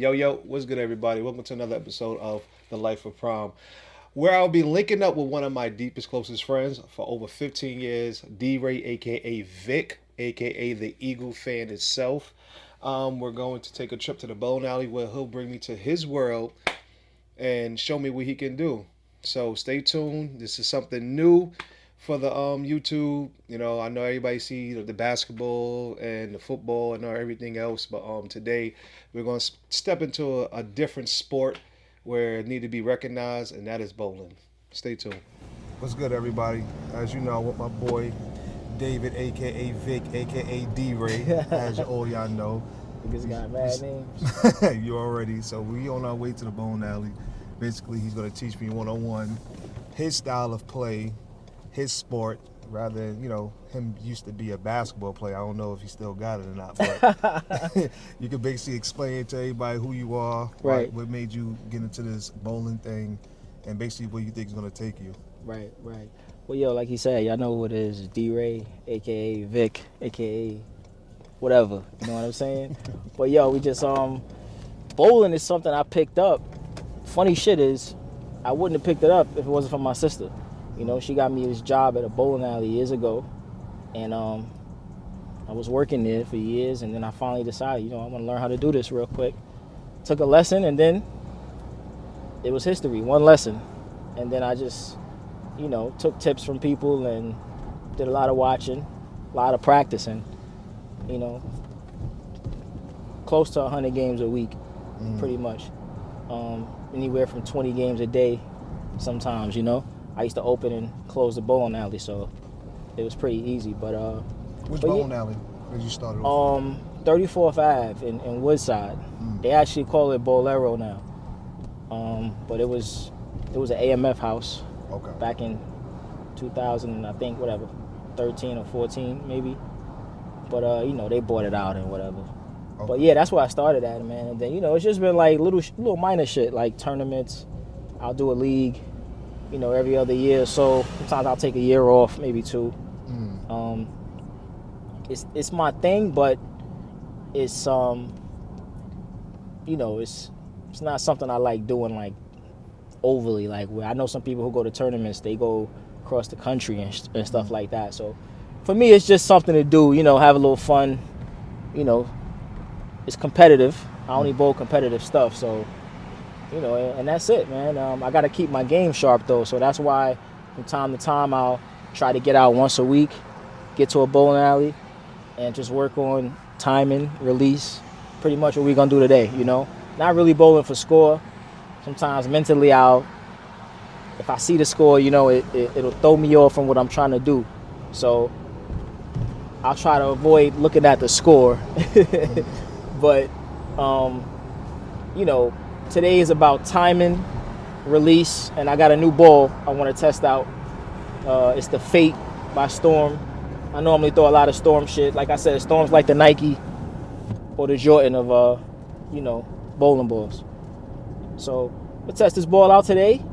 Yo, what's good, everybody? Welcome to another episode of The Life of Prom, where I'll be linking up with one of my deepest, closest friends for over 15 years, D-Ray, aka Vic, aka the Eagle fan itself. We're going to take a trip to the bowling alley where he'll bring me to his world and show me what he can do. So stay tuned. This is something new for the YouTube. I know everybody see the basketball and the football and everything else, but today we're going to step into a different sport where it need to be recognized, and that is bowling. Stay tuned. What's good, everybody? As you know, with my boy David, aka Vic, aka D-Ray, as all y'all know. Niggas got mad names. You already. So we on our way to the bowling alley. Basically, he's going to teach me one-on-one his style of play, his sport, rather than, him used to be a basketball player. I don't know if he still got it or not, but you can basically explain to everybody who you are, Right. what made you get into this bowling thing, and basically where you think is going to take you. Right. Well, yo, like he said, y'all know who it is. D-Ray, a.k.a. Vic, a.k.a. whatever. You know what I'm saying? But, yo, we just, bowling is something I picked up. Funny shit is, I wouldn't have picked it up if it wasn't for my sister. She got me this job at a bowling alley years ago. And I was working there for years, and then I finally decided, I want to learn how to do this real quick. Took a lesson, and then it was history, one lesson. And then I just, took tips from people and did a lot of watching, a lot of practicing, close to 100 games a week, pretty much. Anywhere from 20 games a day sometimes, I used to open and close the bowling alley, so it was pretty easy. But Which bowling alley did you start off? 34th Ave in Woodside. They actually call it Bolero now. But it was an AMF house. Okay. Back in 2000, I think, 13 or 14 maybe. But they bought it out and whatever. Okay. But yeah, that's where I started at, man. And then it's just been like little minor shit, like tournaments. I'll do a league, every other year. So sometimes I'll take a year off, maybe two. It's my thing, but it's it's not something I like doing like overly. Like, where I know some people who go to tournaments, they go across the country and stuff like that. So for me, it's just something to do. Have a little fun. It's competitive. I only bowl competitive stuff, so and that's it, man. I got to keep my game sharp though, so that's why from time to time I'll try to get out once a week, get to a bowling alley, and just work on timing, release, pretty much what we're gonna do today. Not really bowling for score. Sometimes mentally if I see the score, it'll throw me off from what I'm trying to do. So I'll try to avoid looking at the score. But, today is about timing, release, and I got a new ball I want to test out. It's the Fate by Storm. I normally throw a lot of Storm shit. Like I said, Storm's like the Nike or the Jordan of, bowling balls. So we'll test this ball out today.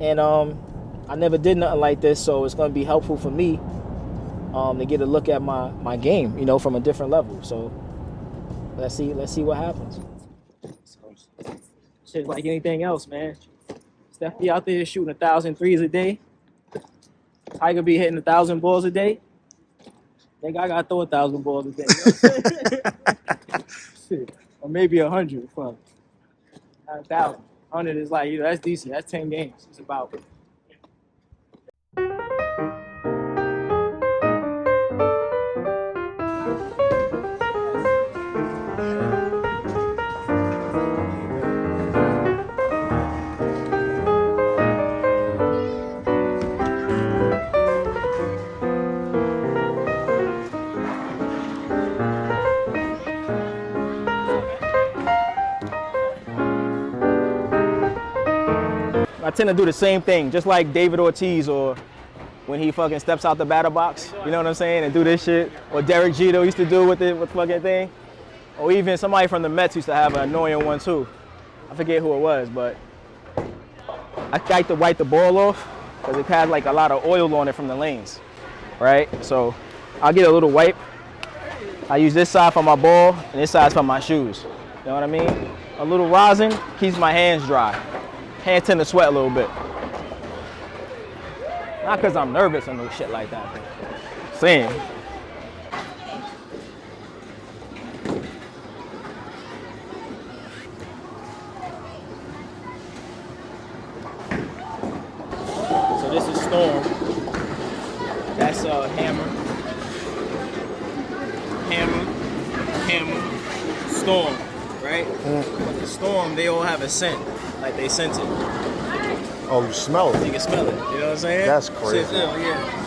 And I never did nothing like this, so it's going to be helpful for me to get a look at my game, from a different level. So let's see what happens. So, shit, like anything else, man. Steph be out there shooting 1,000 threes a day. Tiger be hitting 1,000 balls a day. Think I gotta throw 1,000 balls a day. Shit. Or maybe 100. Fuck. Not 1,000. 100 is like, that's decent. That's 10 games. It's about. I tend to do the same thing, just like David Ortiz, or when he fucking steps out the batter box, you know what I'm saying, and do this shit. Or Derek Jeter used to do with the fucking thing. Or even somebody from the Mets used to have an annoying one too. I forget who it was, but I like to wipe the ball off because it had like a lot of oil on it from the lanes, right? So I'll get a little wipe. I use this side for my ball and this side for my shoes. You know what I mean? A little rosin keeps my hands dry. Hands tend to sweat a little bit. Not because I'm nervous or no shit like that, but saying. So this is Storm. That's Hammer. Hammer, Storm, right? But the Storm, they all have a scent. Like they sense it. Oh, you smell it? You can smell it. You know what I'm saying? That's crazy. Shit's ill, yeah.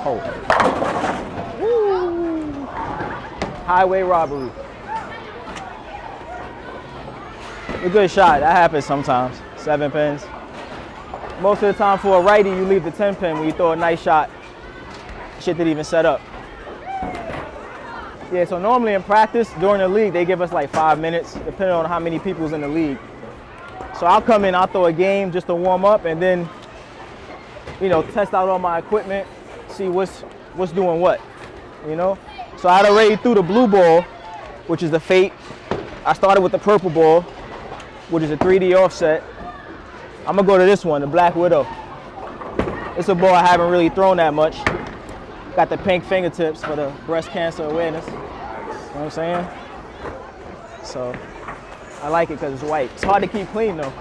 Oh. Woo. Highway robbery. A good shot. That happens sometimes. 7 pins. Most of the time for a righty, you leave the 10 pin when you throw a nice shot. Shit didn't even set up. Yeah, so normally in practice, during the league, they give us like 5 minutes, depending on how many people's in the league. So I'll come in, I'll throw a game just to warm up and then, you know, test out all my equipment, see what's doing what, you know? So I'd already threw the blue ball, which is the Fate. I started with the purple ball, which is a 3D offset. I'm gonna go to this one, the Black Widow. It's a ball I haven't really thrown that much. Got the pink fingertips for the breast cancer awareness. You know what I'm saying? So I like it because it's white. It's hard to keep clean though.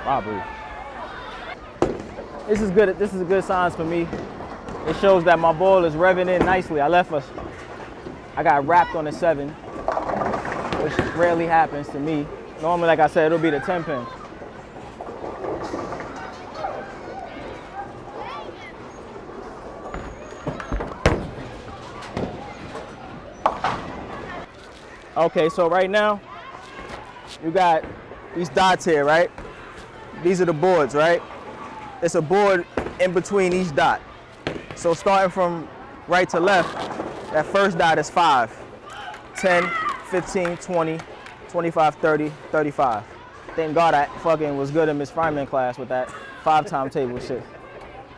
Robbery. This is good. This is a good signs for me. It shows that my ball is revving in nicely. I got wrapped on the 7, which rarely happens to me. Normally, like I said, it'll be the 10 pin. Okay, so right now, you got these dots here, right? These are the boards, right? It's a board in between each dot. So starting from right to left, that first dot is 5, 10, 15, 20, 25, 30, 35. Thank God I fucking was good in Miss Fryman class with that 5 timetable shit.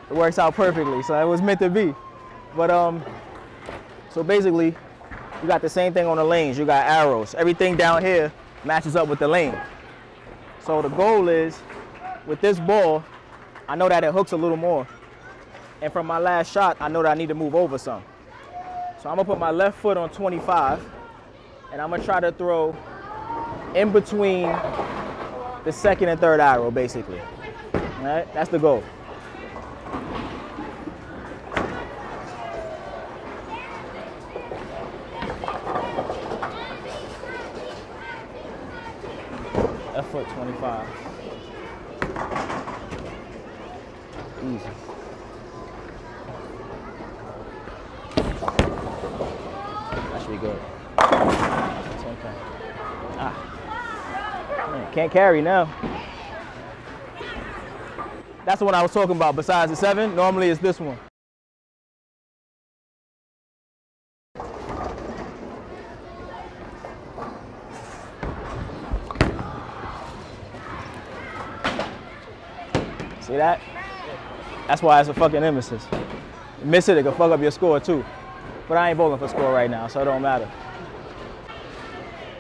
It works out perfectly, so it was meant to be. But so basically, you got the same thing on the lanes. You got arrows. Everything down here matches up with the lane. So the goal is, with this ball, I know that it hooks a little more. And from my last shot, I know that I need to move over some. So I'm gonna put my left foot on 25, and I'm gonna try to throw in between the second and third arrow, basically. All right, that's the goal. Left foot 25. Easy. That should be good. Okay. Man, can't carry now. That's the one I was talking about. Besides the 7, normally it's this one. See that? That's why it's a fucking nemesis. You miss it, it can fuck up your score too. But I ain't bowling for score right now, so it don't matter.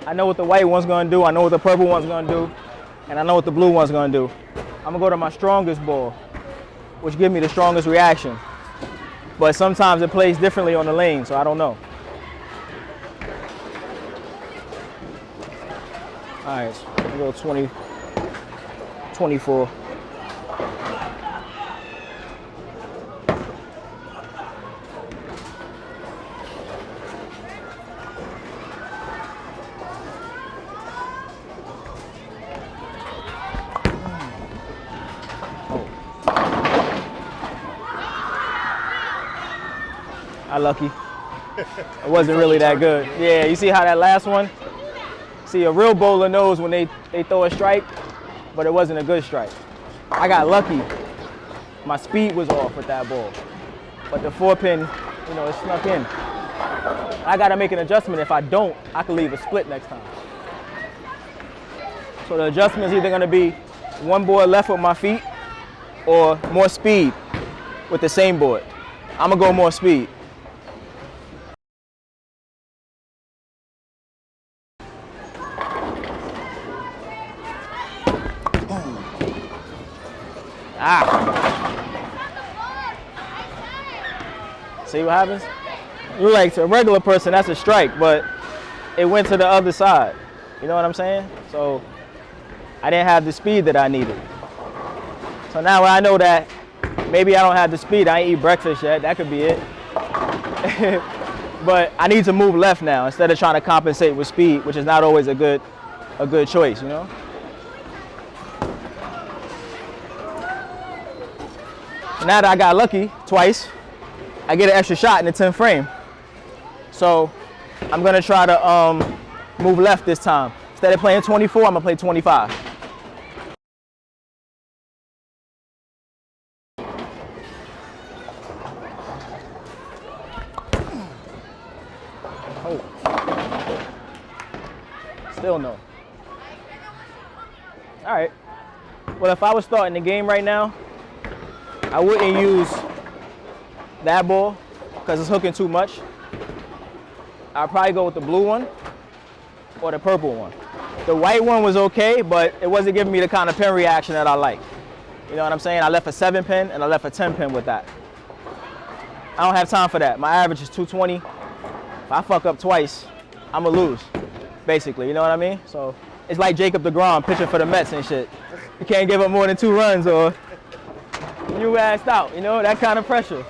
I know what the white one's gonna do, I know what the purple one's gonna do, and I know what the blue one's gonna do. I'm gonna go to my strongest ball, which gives me the strongest reaction. But sometimes it plays differently on the lane, so I don't know. All right, so we'll go 20, 24. I lucky. It wasn't really that good. Yeah, you see how that last one? See, a real bowler knows when they throw a strike, but it wasn't a good strike. I got lucky. My speed was off with that ball. But the 4-pin, you know, it snuck in. I gotta make an adjustment. If I don't, I can leave a split next time. So the adjustment is either gonna be one board left with my feet or more speed with the same board. I'm gonna go more speed. See what happens? You're like, to a regular person, that's a strike, but it went to the other side. You know what I'm saying? So I didn't have the speed that I needed. So now I know that maybe I don't have the speed. I ain't eat breakfast yet. That could be it. But I need to move left now instead of trying to compensate with speed, which is not always a good choice, you know? Now that I got lucky twice, I get an extra shot in the 10th frame. So I'm gonna try to move left this time. Instead of playing 24, I'm gonna play 25. Oh. Still no. All right. Well, if I was starting the game right now, I wouldn't use that ball because it's hooking too much. I'd probably go with the blue one or the purple one. The white one was okay, but it wasn't giving me the kind of pin reaction that I like. You know what I'm saying? I left a 7-pin and I left a 10-pin with that. I don't have time for that. My average is 220. If I fuck up twice, I'm gonna lose, basically. You know what I mean? So it's like Jacob deGrom pitching for the Mets and shit. You can't give up more than 2 runs or you assed out, you know, that kind of pressure.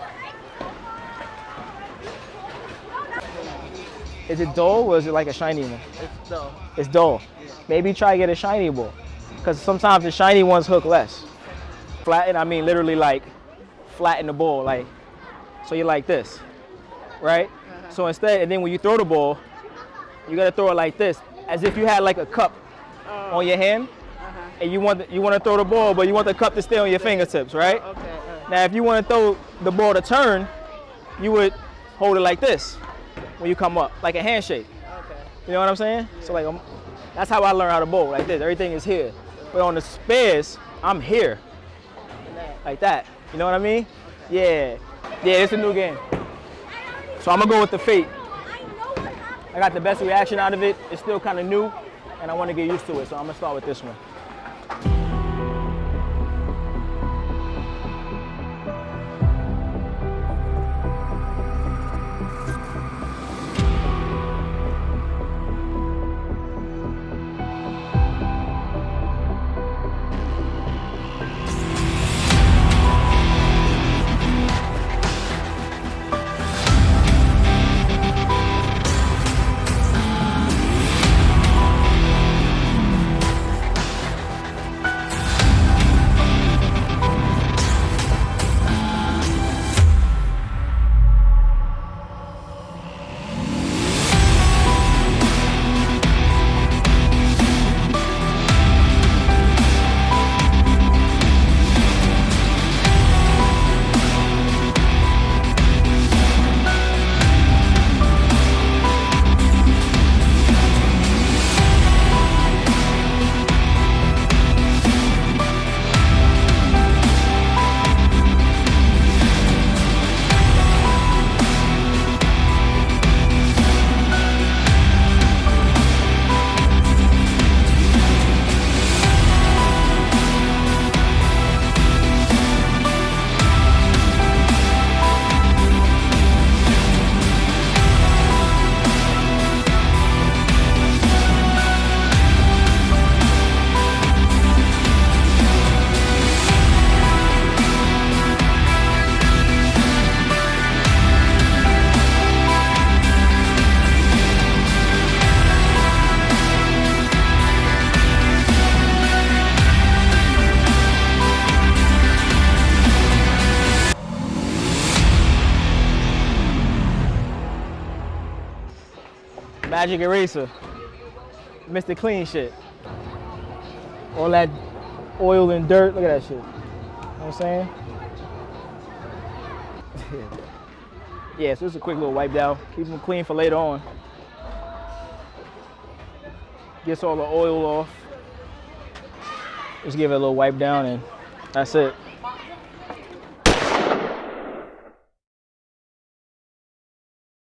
Is it dull or is it like a shiny one? It's dull. It's dull. Yeah. Maybe try to get a shiny ball, because sometimes the shiny ones hook less. Flatten, I mean literally like flatten the ball, like, so you're like this, right? So instead, and then when you throw the ball, you gotta throw it like this, as if you had like a cup on your hand, and you want to throw the ball, but you want the cup to stay on your fingertips, right? Okay. Now, if you want to throw the ball to turn, you would hold it like this when you come up, like a handshake. Okay. You know what I'm saying? Yeah. So like, that's how I learned how to bowl, like this. Everything is here. But on the spares, I'm here, like that. You know what I mean? Yeah. Yeah, it's a new game. So I'm gonna go with the fate. I got the best reaction out of it. It's still kind of new, and I want to get used to it. So I'm gonna start with this one. Magic eraser. Mr. Clean shit. All that oil and dirt, look at that shit. You know what I'm saying? Yeah, so it's a quick little wipe down. Keep them clean for later on. Gets all the oil off. Just give it a little wipe down and that's it.